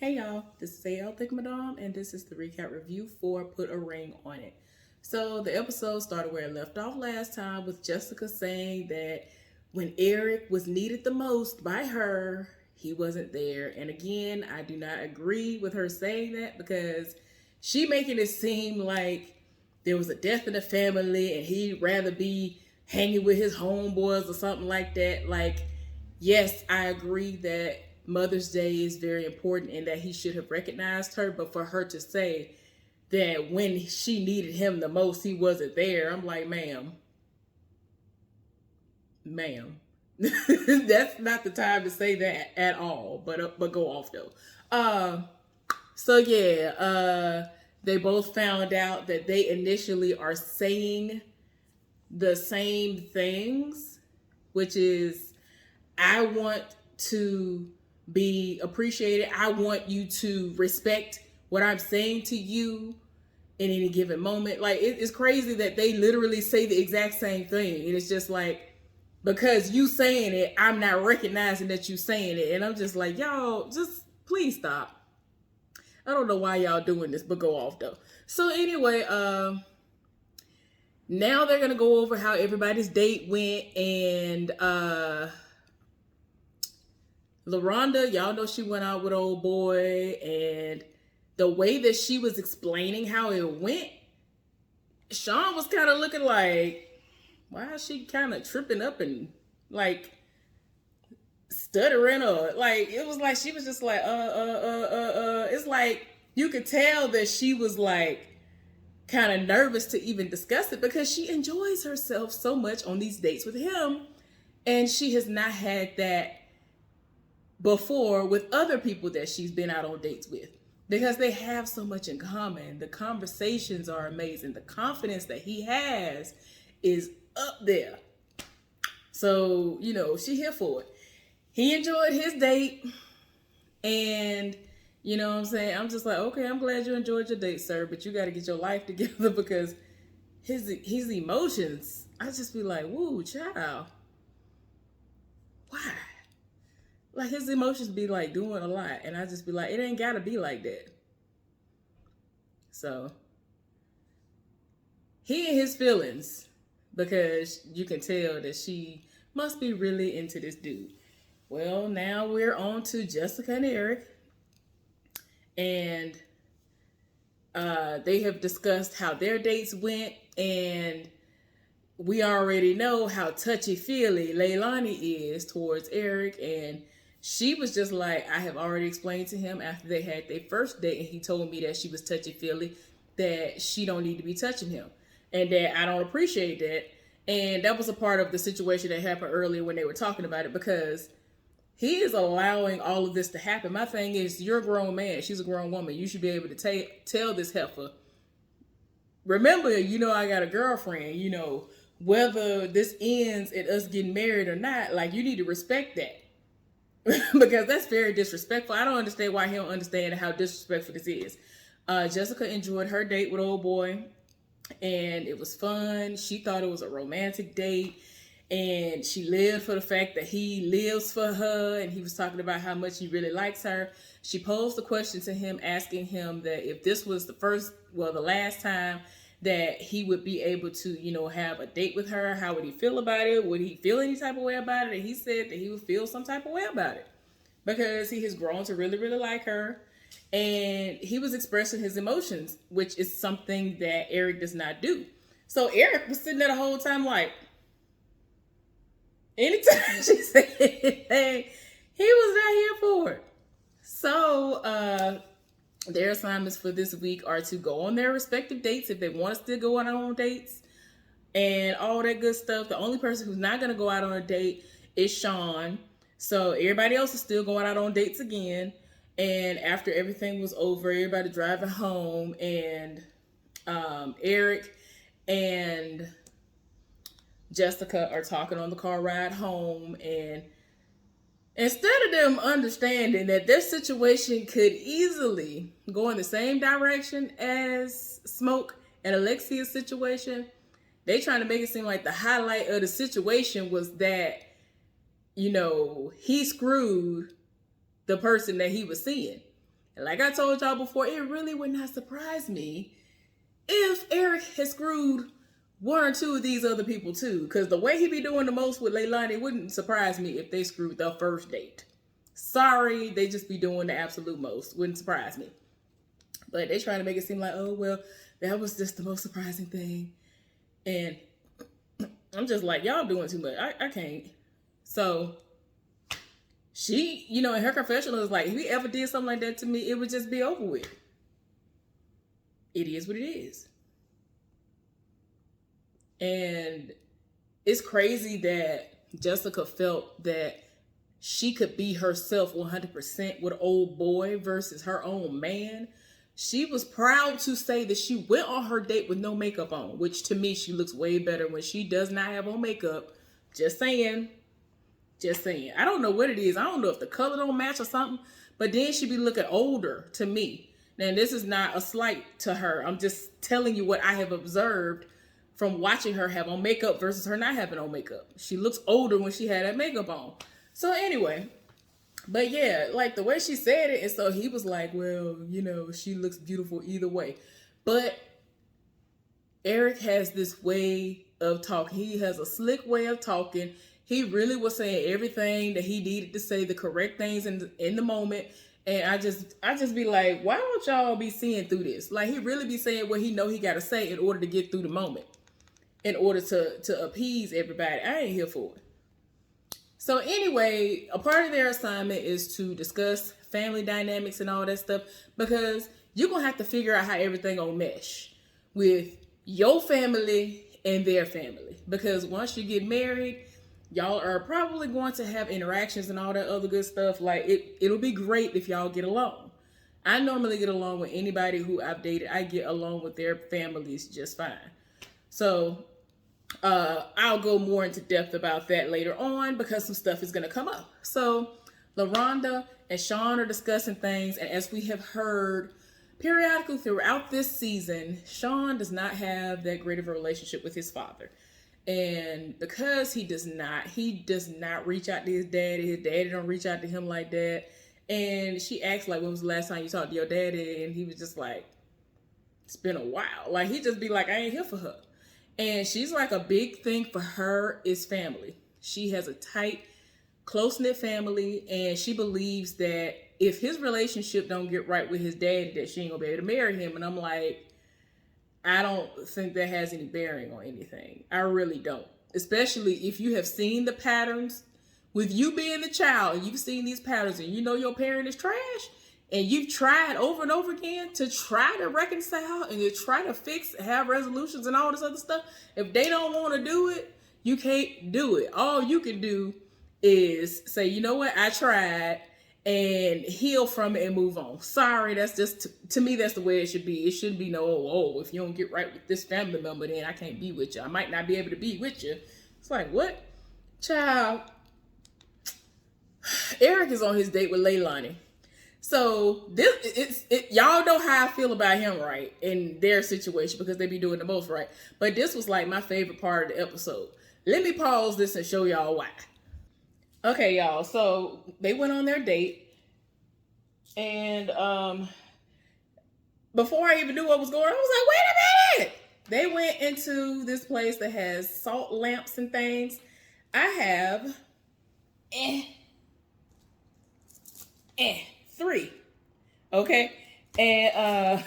Hey y'all, this is AL Thick Madame, and this is the recap review for Put a Ring on It. So the episode started where it left off last time with Jessica saying that when Eric was needed the most by her, he wasn't there. And again, I do not agree with her saying that because she making it seem like there was a death in the family and he'd rather be hanging with his homeboys or something like that. Like, yes, I agree that Mother's Day is very important and that he should have recognized her, but for her to say that when she needed him the most, he wasn't there, I'm like, ma'am, that's not the time to say that at all. But go off though. So yeah, they both found out that they initially are saying the same things, which is, I want to be appreciated. I want you to respect what I'm saying to you in any given moment. Like, it's crazy that they literally say the exact same thing. And it's just like, because you saying it, I'm not recognizing that you saying it. And I'm just like, y'all, just please stop. I don't know why y'all doing this, but go off though. So anyway, now they're gonna go over how everybody's date went, and LaRonda, y'all know she went out with old boy, and the way that she was explaining how it went, Sean was kind of looking like, why is she kind of tripping up and like stuttering, or like, it was like she was just like it's like you could tell that she was like kind of nervous to even discuss it because she enjoys herself so much on these dates with him, and she has not had that before with other people that she's been out on dates with, because they have so much in common. The conversations are amazing. The confidence that he has is up there. So, she here for it. He enjoyed his date, and you know what I'm saying? I'm just like, okay, I'm glad you enjoyed your date, sir, but you got to get your life together because his emotions, I just be like, woo, child. Why? Like, his emotions be like doing a lot, and I just be like, it ain't gotta be like that. So he in his feelings because you can tell that she must be really into this dude. Well, now we're on to Jessica and Eric, and they have discussed how their dates went, and we already know how touchy-feely Leilani is towards Eric, and she was just like, I have already explained to him after they had their first date, and he told me that she was touchy-feely, that she don't need to be touching him, and that I don't appreciate that. And that was a part of the situation that happened earlier when they were talking about it, because he is allowing all of this to happen. My thing is, you're a grown man. She's a grown woman. You should be able to tell this heifer, remember, I got a girlfriend, whether this ends at us getting married or not, like, you need to respect that. Because that's very disrespectful. I don't understand why he don't understand how disrespectful this is. Jessica enjoyed her date with old boy, and it was fun. She thought it was a romantic date, and she lived for the fact that he lives for her, and he was talking about how much he really likes her. She posed the question to him, asking him that if this was the last time that he would be able to, have a date with her, how would he feel about it? Would he feel any type of way about it? And he said that he would feel some type of way about it because he has grown to really, really like her. And he was expressing his emotions, which is something that Eric does not do. So Eric was sitting there the whole time like, anytime she said anything, he was not here for it. So their assignments for this week are to go on their respective dates if they want to still go out on dates and all that good stuff. The only person who's not going to go out on a date is Sean. So everybody else is still going out on dates again. And after everything was over, everybody driving home, and Eric and Jessica are talking on the car ride home, and instead of them understanding that their situation could easily go in the same direction as Smoke and Alexia's situation, they trying to make it seem like the highlight of the situation was that, he screwed the person that he was seeing. And like I told y'all before, it really would not surprise me if Eric has screwed one or two of these other people too. Because the way he be doing the most with Leilani, it wouldn't surprise me if they screwed the first date. Sorry, they just be doing the absolute most. Wouldn't surprise me. But they trying to make it seem like, oh, well, that was just the most surprising thing. And I'm just like, y'all doing too much. I can't. So she, in her confessional is like, if he ever did something like that to me, it would just be over with. It is what it is. And it's crazy that Jessica felt that she could be herself 100% with old boy versus her own man. She was proud to say that she went on her date with no makeup on, which to me, she looks way better when she does not have on makeup. Just saying. Just saying. I don't know what it is. I don't know if the color don't match or something, but then she be looking older to me. Now, this is not a slight to her. I'm just telling you what I have observed from watching her have on makeup versus her not having on makeup. She looks older when she had that makeup on. So anyway, but yeah, like the way she said it, and so he was like, well, she looks beautiful either way. But Eric has this way of talking. He has a slick way of talking. He really was saying everything that he needed to say, the correct things in the moment. And I just be like, why don't y'all be seeing through this? Like, he really be saying what he know he got to say in order to get through the moment, in order to appease everybody. I ain't here for it. So anyway, a part of their assignment is to discuss family dynamics and all that stuff, because you're going to have to figure out how everything gonna mesh with your family and their family. Because once you get married, y'all are probably going to have interactions and all that other good stuff. Like, it'll be great if y'all get along. I normally get along with anybody who I've dated. I get along with their families just fine. So I'll go more into depth about that later on, because some stuff is going to come up. So LaRonda and Sean are discussing things. And as we have heard periodically throughout this season, Sean does not have that great of a relationship with his father. And because he does not reach out to his daddy don't reach out to him like that. And she asked, like, when was the last time you talked to your daddy? And he was just like, it's been a while. Like, he just be like, I ain't here for her. And she's like, a big thing for her is family. She has a tight, close-knit family, and she believes that if his relationship don't get right with his daddy, that she ain't gonna be able to marry him. And I'm like, I don't think that has any bearing on anything. I really don't. Especially if you have seen the patterns with you being the child, and you've seen these patterns, and you know your parent is trash, and you've tried over and over again to try to reconcile and to try to fix, have resolutions and all this other stuff. If they don't want to do it, you can't do it. All you can do is say, you know what, I tried, and heal from it and move on. Sorry, that's just, to me, that's the way it should be. It shouldn't be no, if you don't get right with this family member, then I can't be with you. I might not be able to be with you. It's like, what? Child. Eric is on his date with Leilani. So y'all know how I feel about him, right? In their situation, because they be doing the most, right? But this was like my favorite part of the episode. Let me pause this and show y'all why. Okay, y'all. So they went on their date, and before I even knew what was going on, I was like, wait a minute. They went into this place that has salt lamps and things. I have 3. Okay. And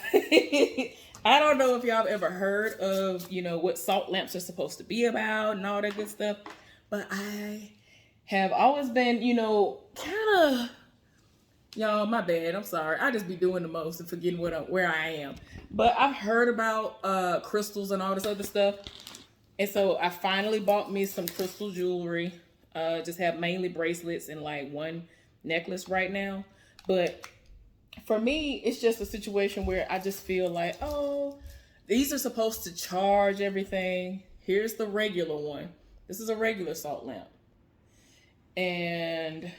I don't know if y'all have ever heard of, what salt lamps are supposed to be about and all that good stuff. But I have always been, kind of, y'all, my bad. I'm sorry. I just be doing the most and forgetting where I am. But I've heard about crystals and all this other stuff. And so I finally bought me some crystal jewelry. Just have mainly bracelets and like one necklace right now. But for me, it's just a situation where I just feel like, oh, these are supposed to charge everything. Here's the regular one. This is a regular salt lamp. And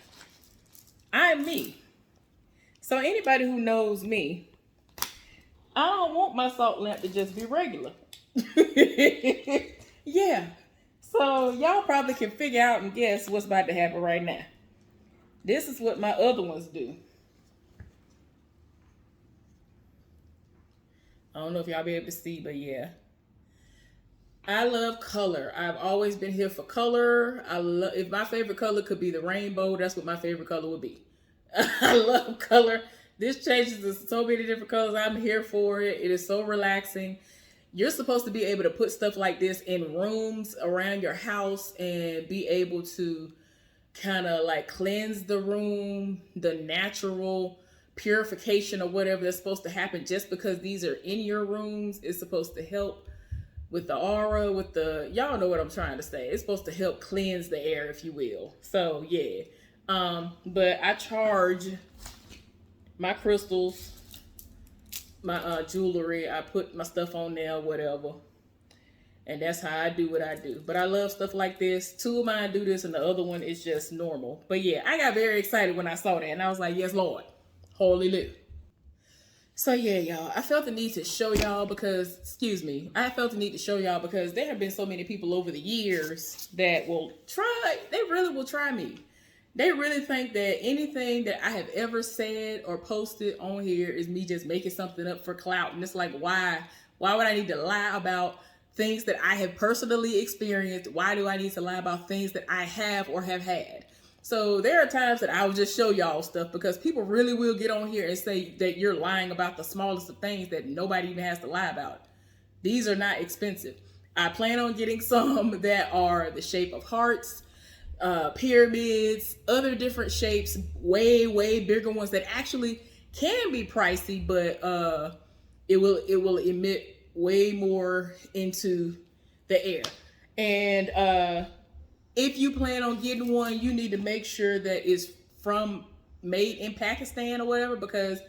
I'm me. So anybody who knows me, I don't want my salt lamp to just be regular. Yeah. So y'all probably can figure out and guess what's about to happen right now. This is what my other ones do. I don't know if y'all be able to see, but yeah. I love color. I've always been here for color. I love if my favorite color could be the rainbow, that's what my favorite color would be. I love color. This changes to so many different colors. I'm here for it. It is so relaxing. You're supposed to be able to put stuff like this in rooms around your house and be able to kind of like cleanse the room, the natural purification or whatever that's supposed to happen just because these are in your rooms is supposed to help with the aura, with the, y'all know what I'm trying to say. It's supposed to help cleanse the air, if you will. So yeah. But I charge my crystals, my jewelry. I put my stuff on there, whatever. And that's how I do what I do. But I love stuff like this. Two of mine do this and the other one is just normal. But yeah, I got very excited when I saw that. And I was like, yes, Lord. Holy live. So yeah, y'all, I felt the need to show y'all because, I felt the need to show y'all because there have been so many people over the years that will try, they really will try me. They really think that anything that I have ever said or posted on here is me just making something up for clout. And it's like, why would I need to lie about things that I have personally experienced? Why do I need to lie about things that I have or have had? So there are times that I will just show y'all stuff because people really will get on here and say that you're lying about the smallest of things that nobody even has to lie about. These are not expensive. I plan on getting some that are the shape of hearts, pyramids, other different shapes, way bigger ones that actually can be pricey, but it will emit way more into the air. And if you plan on getting one, you need to make sure that it's made in Pakistan or whatever, because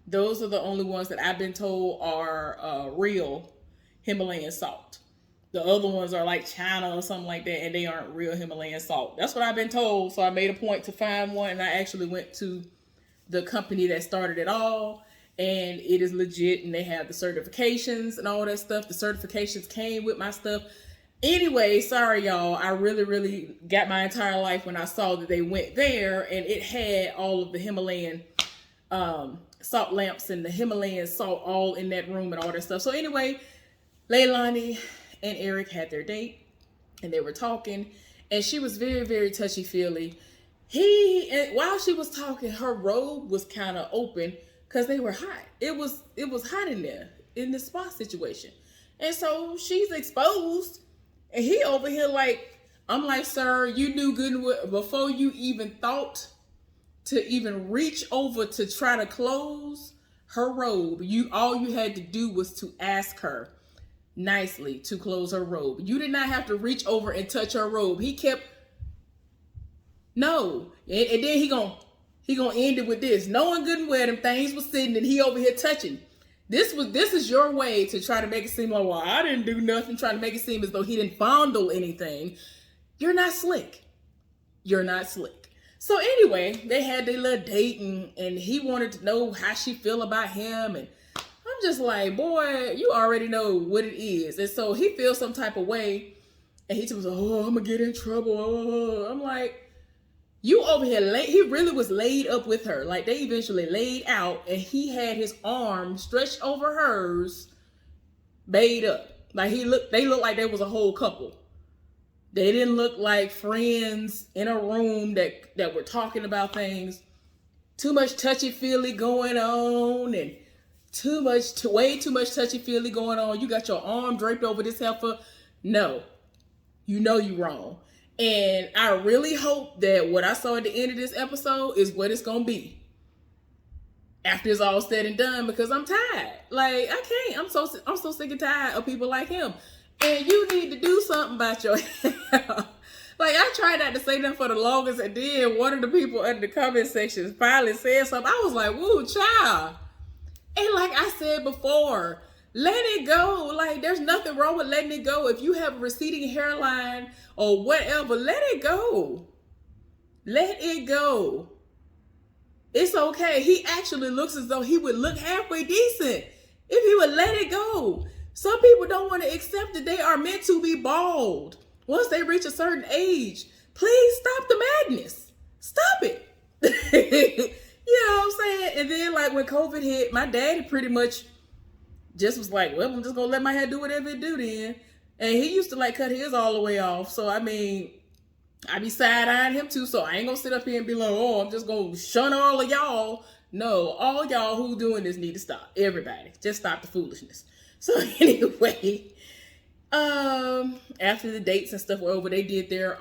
those are the only ones that I've been told are real Himalayan salt. The other ones are like China or something like that, and they aren't real Himalayan salt. That's what I've been told. So I made a point to find one, and I actually went to the company that started it all, and it is legit, and they have the certifications and all that stuff. The certifications came with my stuff. Anyway, sorry y'all, I really got my entire life when I saw that they went there and it had all of the Himalayan salt lamps and the Himalayan salt all in that room and all that stuff. So anyway, Leilani and Eric had their date and they were talking and she was very touchy-feely. While she was talking, her robe was kind of open because they were hot. It was hot in there in the spa situation. And so she's exposed. And he over here like, I'm like, sir, you knew good and well, before you even thought to even reach over to try to close her robe, all you had to do was to ask her nicely to close her robe. You did not have to reach over and touch her robe. He kept, no. And then he gonna end it with this. Knowing good and well them things was sitting and he over here touching. This is your way to try to make it seem like, well, I didn't do nothing, trying to make it seem as though he didn't fondle anything. You're not slick. You're not slick. So anyway, they had their little date and he wanted to know how she feel about him. And I'm just like, boy, you already know what it is. And so he feels some type of way. And he was like, oh, I'm going to get in trouble. Oh. I'm like, you over here, he really was laid up with her. Like they eventually laid out and he had his arm stretched over hers, made up. Like they looked like they was a whole couple. They didn't look like friends in a room that were talking about things. Too much touchy-feely going on and way too much touchy-feely going on. You got your arm draped over this heifer. No, you know you wrong. And I really hope that what I saw at the end of this episode is what it's gonna be after it's all said and done, because I'm tired. Like I can't. I'm so sick and tired of people like him. And you need to do something about your hair. Like I tried not to say that for the longest, and then one of the people in the comment section finally said something. I was like, "Woo, child!" And like I said before, let it go. Like there's nothing wrong with letting it go. If you have a receding hairline or whatever, let it go. Let it go. It's okay. He actually looks as though he would look halfway decent if he would let it go. Some people don't want to accept that they are meant to be bald once they reach a certain age. Please stop the madness. Stop it. You know what I'm saying? And then like when COVID hit, my daddy pretty much just was like, well, I'm just gonna let my hair do whatever it do then. And he used to like cut his all the way off. So I mean, I be side-eyeing him too. So I ain't gonna sit up here and be like, oh, I'm just gonna shun all of y'all. No, all y'all who doing this need to stop. Everybody, just stop the foolishness. So anyway, after the dates and stuff were over, they did their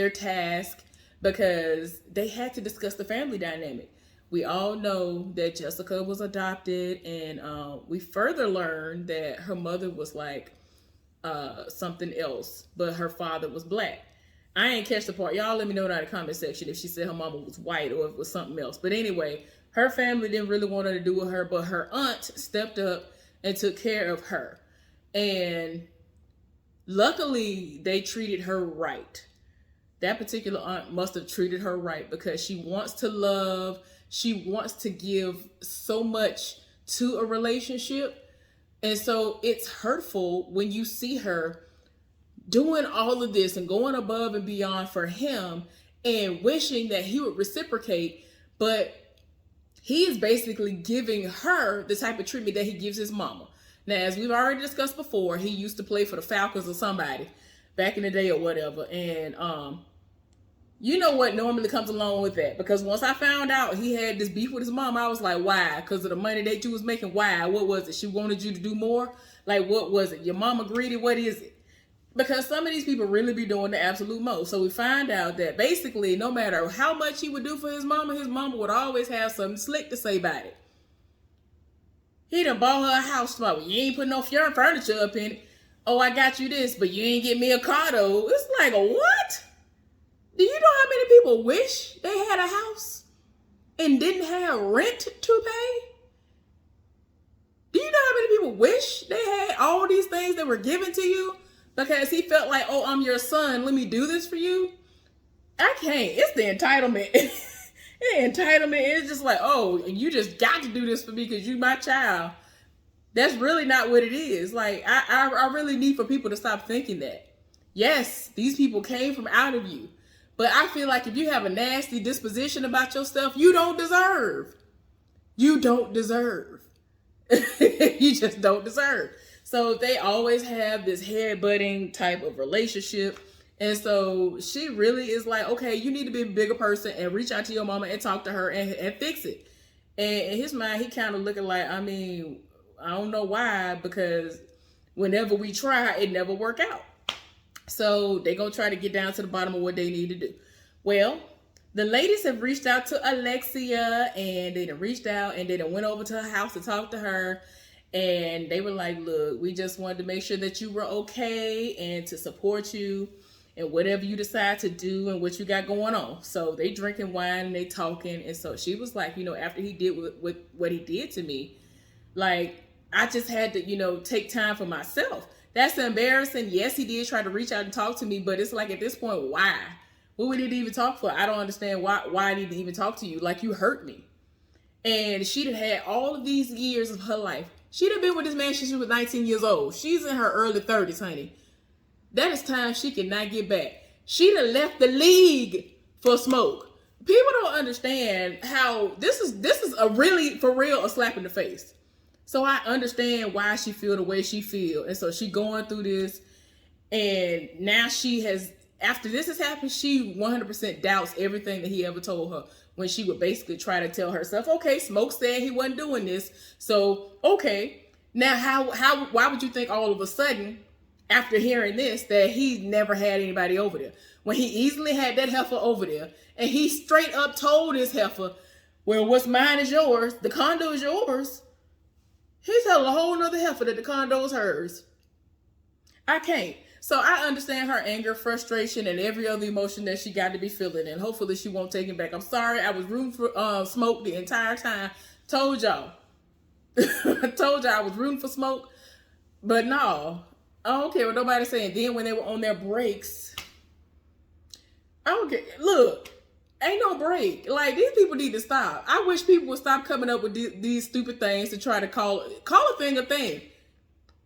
task because they had to discuss the family dynamic. We all know that Jessica was adopted, and we further learned that her mother was like something else, but her father was black. I ain't catch the part. Y'all let me know in the comment section if she said her mama was white or if it was something else. But anyway, her family didn't really want her to do with her, but her aunt stepped up and took care of her. And luckily, they treated her right. That particular aunt must have treated her right because she wants to love. She wants to give so much to a relationship. And so it's hurtful when you see her doing all of this and going above and beyond for him and wishing that he would reciprocate. But he is basically giving her the type of treatment that he gives his mama. Now, as we've already discussed before, he used to play for the Falcons or somebody back in the day or whatever. And you know what normally comes along with that? Because once I found out he had this beef with his mom, I was like, why? Because of the money that you was making? Why? What was it? She wanted you to do more? Like, what was it? Your mama greedy? What is it? Because some of these people really be doing the absolute most. So we find out that basically no matter how much he would do for his mama would always have something slick to say about it. He done bought her a house. Well, you ain't put no furniture up in it. Oh, I got you this, but you ain't get me a car though. It's like, what? Do you know how many people wish they had a house and didn't have rent to pay? Do you know how many people wish they had all these things that were given to you because he felt like, oh, I'm your son, let me do this for you? I can't. It's the entitlement. The entitlement is just like, oh, you just got to do this for me because you my child. That's really not what it is. Like, I really need for people to stop thinking that. Yes, these people came from out of you. But I feel like if you have a nasty disposition about your stuff, you don't deserve. You don't deserve. You just don't deserve. So they always have this head-butting type of relationship. And so she really is like, okay, you need to be a bigger person and reach out to your mama and talk to her and fix it. And in his mind, he kind of looking like, I mean, I don't know why, because whenever we try, it never work out. So they're going to try to get down to the bottom of what they need to do. Well, the ladies have reached out to Alexia, and they done reached out and they done went over to her house to talk to her. And they were like, look, we just wanted to make sure that you were okay and to support you and whatever you decide to do and what you got going on. So they drinking wine and they talking. And so she was like, after he did with what he did to me, like, I just had to, take time for myself. That's embarrassing. Yes, he did try to reach out and talk to me, but it's like at this point, why? What would he even talk for? I don't understand why I need to even talk to you. Like, you hurt me. And she'd had all of these years of her life. She'd have been with this man since she was 19 years old. She's in her early 30s, honey. That is time she cannot get back. She'd have left the league for Smoke. People don't understand how this is a really, for real, a slap in the face. So I understand why she feel the way she feel. And so she going through this. And now she has, after this has happened, she 100% doubts everything that he ever told her. When she would basically try to tell herself, okay, Smoke said he wasn't doing this. So, okay. Now, why would you think all of a sudden, after hearing this, that he never had anybody over there? When he easily had that heifer over there. And he straight up told his heifer, well, what's mine is yours. The condo is yours. He's telling a whole nother heifer that the condo is hers. I can't. So I understand her anger, frustration, and every other emotion that she got to be feeling. And hopefully she won't take it back. I'm sorry. I was rooting for Smoke the entire time. Told y'all. I told y'all I was rooting for Smoke. But no. I don't care what nobody's saying. Then when they were on their breaks. I don't care. Look. Ain't no break. Like, these people need to stop. I wish people would stop coming up with these stupid things to try to call a thing a thing.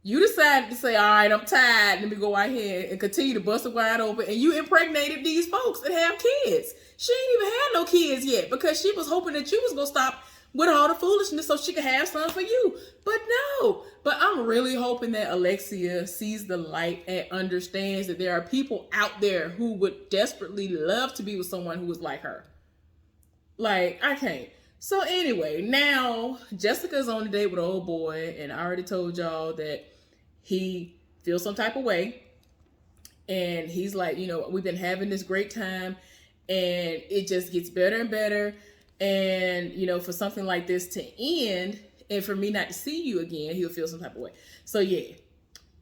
You decided to say, all right, I'm tired. Let me go out here and continue to bust it wide open. And you impregnated these folks that have kids. She ain't even had no kids yet because she was hoping that you was going to stop with all the foolishness so she could have some for you. But no. But I'm really hoping that Alexia sees the light and understands that there are people out there who would desperately love to be with someone who was like her. Like, I can't. So anyway, now Jessica's on a date with an old boy, and I already told y'all that he feels some type of way. And he's like, we've been having this great time, and it just gets better and better. And, for something like this to end, and for me not to see you again, he'll feel some type of way. So yeah.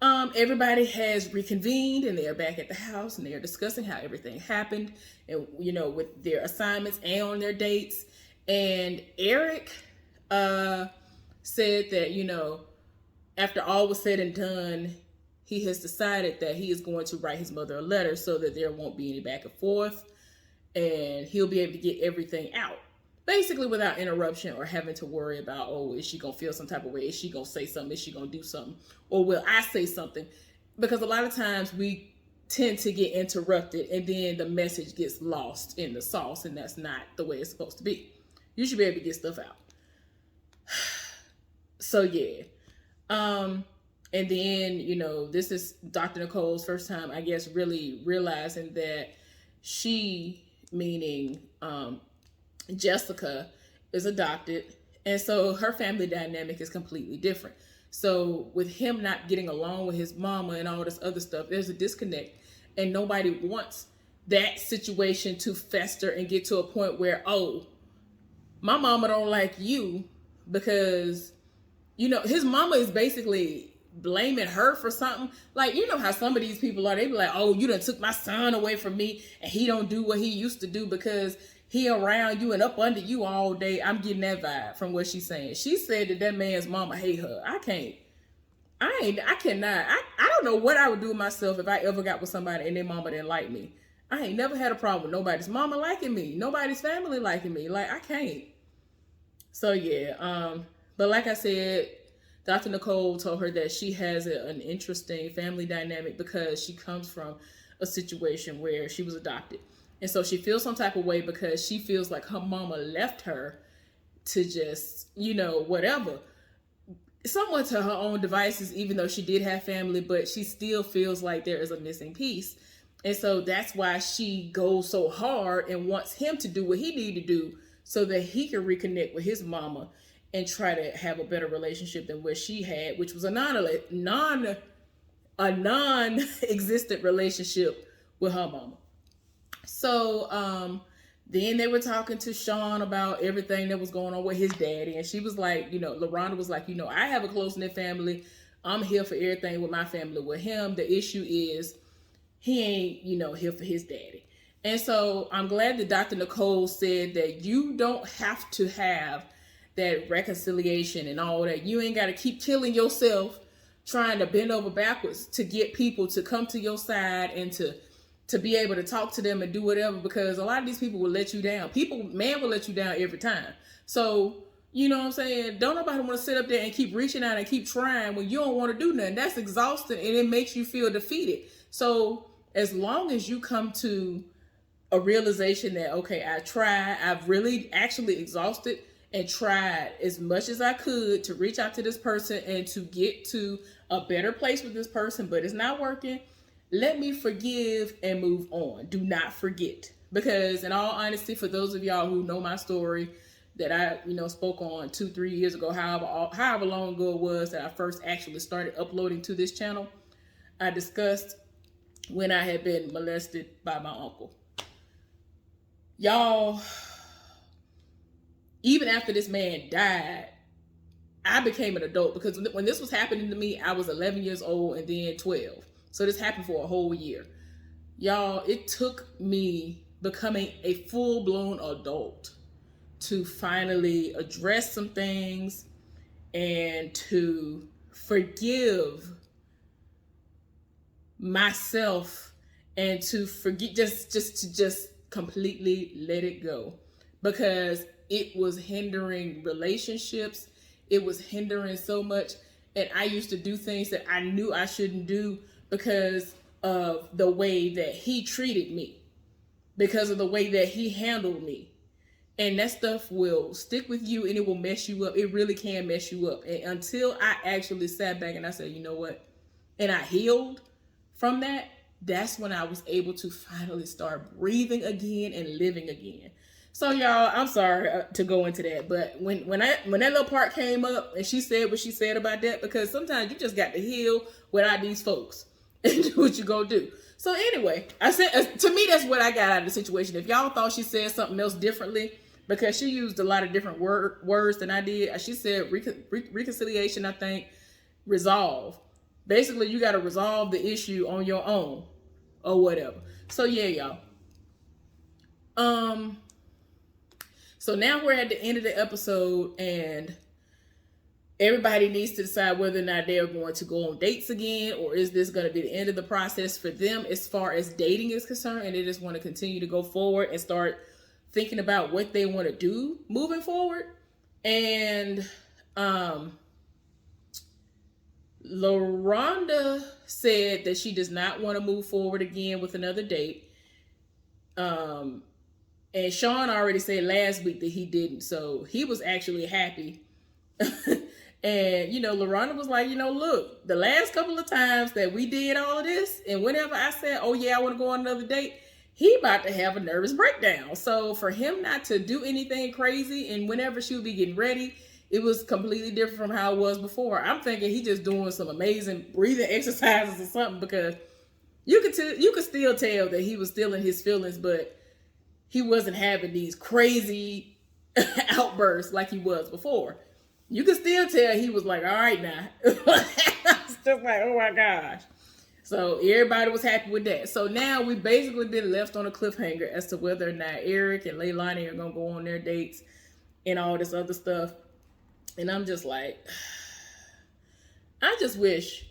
Everybody has reconvened, and they're back at the house, and they're discussing how everything happened, and with their assignments and on their dates. And Eric said that after all was said and done, he has decided that he is going to write his mother a letter so that there won't be any back and forth, and he'll be able to get everything out basically without interruption or having to worry about, oh, is she gonna feel some type of way? Is she gonna say something? Is she gonna do something? Or will I say something? Because a lot of times we tend to get interrupted, and then the message gets lost in the sauce, and that's not the way it's supposed to be. You should be able to get stuff out. So yeah. And then, this is Dr. Nicole's first time, I guess, really realizing that she, meaning Jessica, is adopted. And so her family dynamic is completely different. So with him not getting along with his mama and all this other stuff, there's a disconnect. And nobody wants that situation to fester and get to a point where, oh, my mama don't like you because, his mama is basically blaming her for something. Like, how some of these people are. They be like, oh, you done took my son away from me, and he don't do what he used to do because he around you and up under you all day. I'm getting that vibe from what she's saying. She said that man's mama hate her. I cannot. I don't know what I would do with myself if I ever got with somebody and their mama didn't like me. I ain't never had a problem with nobody's mama liking me, nobody's family liking me. Like, I can't. So yeah, but like I said, Dr. Nicole told her that she has an interesting family dynamic because she comes from a situation where she was adopted. And so she feels some type of way because she feels like her mama left her to just, whatever. Somewhat to her own devices, even though she did have family, but she still feels like there is a missing piece. And so that's why she goes so hard and wants him to do what he needs to do so that he can reconnect with his mama and try to have a better relationship than what she had, which was a non-existent relationship with her mama. So then they were talking to Sean about everything that was going on with his daddy. And she was like, LaRonda was like, I have a close-knit family. I'm here for everything with my family. With him, the issue is he ain't, here for his daddy. And so I'm glad that Dr. Nicole said that you don't have to have that reconciliation and all that. You ain't got to keep killing yourself trying to bend over backwards to get people to come to your side and to be able to talk to them and do whatever, because a lot of these people will let you down. Man will let you down every time. So, you know what I'm saying? Don't nobody want to sit up there and keep reaching out and keep trying when you don't want to do nothing. That's exhausting, and it makes you feel defeated. So as long as you come to a realization that, okay, I've really actually exhausted and tried as much as I could to reach out to this person and to get to a better place with this person, but it's not working. Let me forgive and move on. Do not forget. Because in all honesty, for those of y'all who know my story that I, spoke on 2-3 years ago, however long ago it was that I first actually started uploading to this channel, I discussed when I had been molested by my uncle. Y'all, even after this man died, I became an adult, because when this was happening to me, I was 11 years old and then 12. So this happened for a whole year. Y'all, it took me becoming a full-blown adult to finally address some things and to forgive myself and to forget, just completely let it go, because it was hindering relationships. It was hindering so much. And I used to do things that I knew I shouldn't do because of the way that he treated me, because of the way that he handled me. And that stuff will stick with you and it will mess you up. It really can mess you up. And until I actually sat back and I said, you know what? And I healed from that, that's when I was able to finally start breathing again and living again. So y'all, I'm sorry to go into that, but when that little part came up and she said what she said about that, because sometimes you just got to heal without these folks and do what you go do. So anyway, I said, to me, that's what I got out of the situation. If y'all thought she said something else differently, because she used a lot of different words than I did. She said reconciliation, I think, resolve. Basically, you got to resolve the issue on your own or whatever. So yeah, y'all. So now we're at the end of the episode and everybody needs to decide whether or not they're going to go on dates again, or is this going to be the end of the process for them as far as dating is concerned, and they just want to continue to go forward and start thinking about what they want to do moving forward. And LaRonda said that she does not want to move forward again with another date. And Sean already said last week that he didn't, so he was actually happy. And, LaRonda was like, look, the last couple of times that we did all of this, and whenever I said, oh yeah, I want to go on another date, he about to have a nervous breakdown. So for him not to do anything crazy, and whenever she would be getting ready, it was completely different from how it was before. I'm thinking he just doing some amazing breathing exercises or something, because you could still tell that he was still in his feelings, but he wasn't having these crazy outbursts like he was before. You could still tell he was like, all right now. It's just like, oh my gosh. So everybody was happy with that. So now we've basically been left on a cliffhanger as to whether or not Eric and Leilani are going to go on their dates and all this other stuff. And I'm just like, I just wish,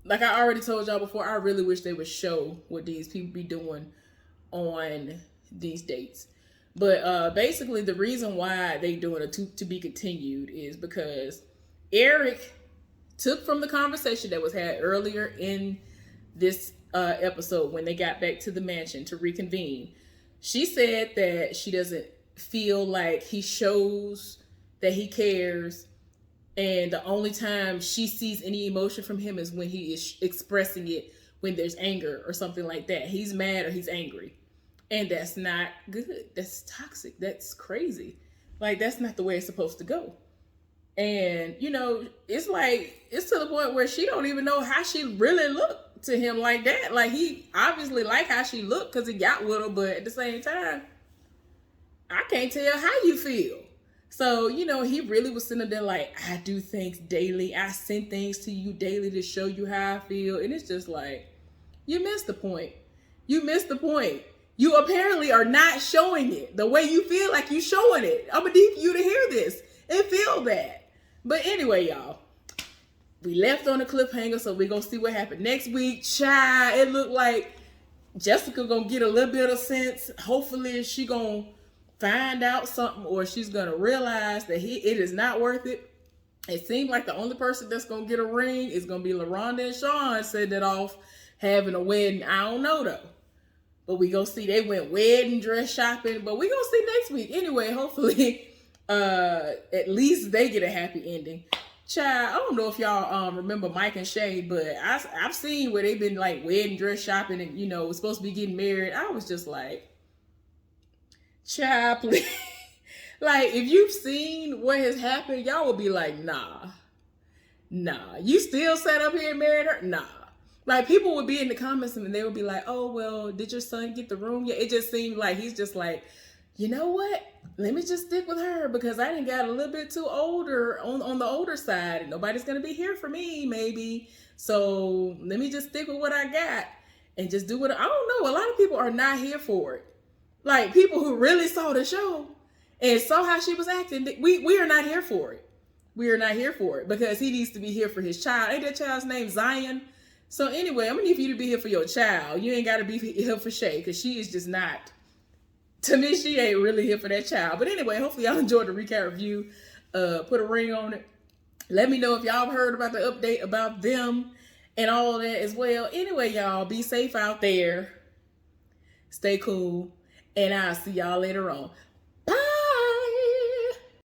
like I already told y'all before, I really wish they would show what these people be doing on these dates. But basically the reason why they doing a to be continued is because Eric took from the conversation that was had earlier in this episode when they got back to the mansion to reconvene. She said that she doesn't feel like he shows that he cares, and the only time she sees any emotion from him is when he is expressing it when there's anger or something like that. He's mad or he's angry. And that's not good. That's toxic. That's crazy. Like, that's not the way it's supposed to go. And, it's like, it's to the point where she don't even know how she really looked to him like that. Like, he obviously liked how she looked because he got with her, but at the same time, I can't tell how you feel. So, he really was sitting there like, I do things daily. I send things to you daily to show you how I feel. And it's just like, you missed the point. You missed the point. You apparently are not showing it the way you feel like you showing it. I'm gonna need you to hear this and feel that. But anyway, y'all, we left on a cliffhanger, so we're gonna see what happened next week. Child, it looked like Jessica gonna get a little bit of sense. Hopefully she gonna find out something, or she's gonna realize that it is not worth it. It seems like the only person that's gonna get a ring is gonna be LaRonda and Sean setting it off having a wedding. I don't know though. But we go see, they went wedding dress shopping, but we gonna see next week. Anyway, hopefully, at least they get a happy ending. Child, I don't know if y'all remember Mike and Shay, but I've seen where they've been like wedding dress shopping and, was supposed to be getting married. I was just like, child, please. Like, if you've seen what has happened, y'all will be like, nah. You still sat up here and married her? Nah. Like, people would be in the comments and they would be like, oh, well, did your son get the room yet? It just seemed like he's just like, you know what? Let me just stick with her because I done got a little bit too older on the older side and nobody's going to be here for me, maybe. So let me just stick with what I got and just do what I don't know. A lot of people are not here for it. Like, people who really saw the show and saw how she was acting, we are not here for it. We are not here for it because he needs to be here for his child. Ain't that child's name Zion? So anyway, I'm going to need for you to be here for your child. You ain't got to be here for Shay because she is just not. To me, she ain't really here for that child. But anyway, hopefully y'all enjoyed the recap review. Put a ring on it. Let me know if y'all heard about the update about them and all of that as well. Anyway, y'all, be safe out there. Stay cool. And I'll see y'all later on.